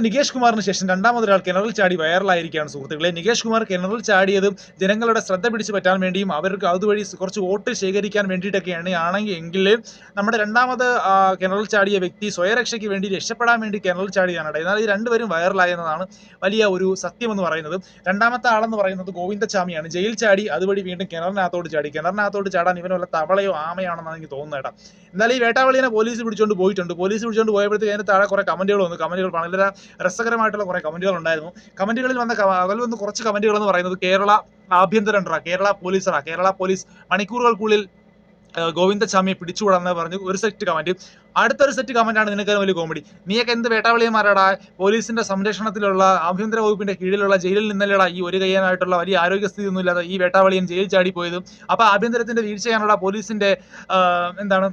നികേഷ് കുമാറിന് ശേഷം രണ്ടാമതൊരാൾ കിണറിൽ ചാടി വൈറലായിരിക്കുകയാണ് സുഹൃത്തുക്കളെ. നികേഷ് കുമാർ കിണറിൽ ചാടിയത് ജനങ്ങളുടെ ശ്രദ്ധ പിടിച്ചു പറ്റാൻ വേണ്ടിയും അവർക്ക് അതുവഴി കുറച്ച് വോട്ട് ശേഖരിക്കാൻ വേണ്ടിയിട്ടൊക്കെയാണ് എങ്കിൽ നമ്മുടെ രണ്ടാമത് കിണറിൽ ചാടിയ വ്യക്തി സ്വയരക്ഷയ്ക്ക് വേണ്ടി രക്ഷപ്പെടാൻ വേണ്ടി കിണറിൽ ചാടിയാണ്. എന്നാൽ ഈ രണ്ടുപേരും വൈറലായെന്നതാണ് വലിയ ഒരു സത്യം എന്ന് പറയുന്നത്. രണ്ടാമത്തെ ആളെന്ന് പറയുന്നത് ഗോവിന്ദച്ചാമിയാണ്. ജയിൽ ചാടി അതുവഴി വീണ്ടും കിണറിനകത്തോട്ട് ചാടി. കിണറിനകത്തോട്ട് ചാടാൻ ഇവന് വല്ല തവളയോ ആമയാണെന്നാണ് എനിക്ക് തോന്നുന്നത് കേട്ടോ. എന്തായാലും ഈ വേട്ടാവളിയെ പോലീസ് പിടിച്ചുകൊണ്ട് പോയിട്ടുണ്ട്. പോലീസ് പിടിച്ചുകൊണ്ട് പോയപ്പോഴത്തേക്ക് അതിന് താഴെ കുറെ കമന്റുകൾ വന്നു. കമന്റുകൾ വളരെ രസകരമായിട്ടുള്ള കുറെ കമന്റുകൾ ഉണ്ടായിരുന്നു. കമന്റുകളിൽ വന്ന കുറച്ച് കമന്റുകൾ എന്ന് പറയുന്നത് കേരള പോലീസ് മണിക്കൂറുകൾക്കുള്ളിൽ ഗോവിന്ദച്ചാമിയെ പിടിച്ചുവിടാന്ന് പറഞ്ഞു ഒരു സെറ്റ് കമന്റ്. അടുത്തൊരു സെറ്റ് കമന്റാണ് നിനക്ക് വലിയ കോമഡി. നീയൊക്കെ എന്ത് വേട്ടാവളിയന്മാരാടാ, പോലീസിന്റെ സംരക്ഷണത്തിലുള്ള ആഭ്യന്തര വകുപ്പിന്റെ കീഴിലുള്ള ജയിലിൽ നിന്നല്ലടാ ഈ ഒരു കയ്യാനായിട്ടുള്ള വലിയ ആരോഗ്യസ്ഥിതി ഒന്നും ഇല്ലാതെ ഈ വേട്ടാവളിയൻ ജയിൽ ചാടി പോയത്. അപ്പൊ ആഭ്യന്തരത്തിന്റെ വീഴ്ചയാണോടാ പോലീസിന്റെ എന്താണ്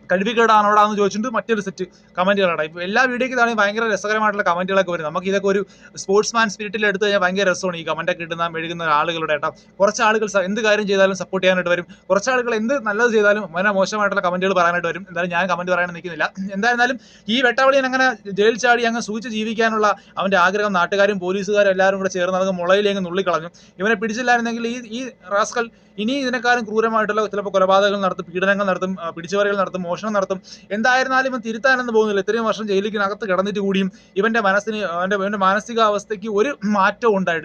കഴിവുകേടാണോടാ എന്ന് ചോദിച്ചിട്ട് മറ്റൊരു സെറ്റ് കമന്റുകളാണ്. ഇപ്പൊ എല്ലാ വീഡിയോയ്ക്ക് താണെങ്കിൽ ഭയങ്കര രസകരമായിട്ടുള്ള കമന്റുകളൊക്കെ വരും. നമുക്ക് ഇതൊക്കെ ഒരു സ്പോർട്സ്മാൻ സ്പിരിറ്റിൽ എടുത്ത് കഴിഞ്ഞാൽ ഭയങ്കര രസമാണ് ഈ കമന്റൊക്കെ ഇടുന്ന മെഴുകുന്ന ആളുകളുടെ കേട്ടോ. കുറച്ച് ആളുകൾ എന്ത് കാര്യം ചെയ്താലും സപ്പോർട്ട് ചെയ്യാനായിട്ട് വരും. കുറച്ച് ആളുകൾ എന്ത് നല്ലത് ചെയ്താലും വളരെ മോശമായിട്ടുള്ള കമന്റുകൾ പറയാനായിട്ട് വരും. എന്തായാലും ഞാൻ കമന്റ് പറയാൻ നിൽക്കുന്നില്ല. എന്തായിരുന്നാലും ഈ വെട്ടാവളിയൻ അങ്ങനെ ജയിൽ ചാടി അങ്ങ് സൂചിച്ച് ജീവിക്കാനുള്ള അവന്റെ ആഗ്രഹം നാട്ടുകാരും പോലീസുകാരും എല്ലാവരും കൂടെ ചേർന്ന് അത് മുളയിലേക്ക് നുള്ളിക്കളഞ്ഞു. ഇവനെ പിടിച്ചില്ലായിരുന്നെങ്കിൽ ഈ റാസ്കൽ ഇനി ഇതിനെക്കാളും ക്രൂരമായിട്ടുള്ള ചിലപ്പോൾ കൊലപാതകങ്ങൾ നടത്തും, പീഡനങ്ങൾ നടത്തും, പിടിച്ചുപറികൾ നടത്തും, മോഷണം നടത്തും. എന്തായിരുന്നാലും ഇവൻ തിരുത്താനൊന്നും പോകുന്നില്ല. ഇത്രയും വർഷം ജയിലിനകത്ത് കിടന്നിട്ട് കൂടിയും ഇവന്റെ മാനസികാവസ്ഥയ്ക്ക് ഒരു മാറ്റവും ഉണ്ടായിട്ടില്ല.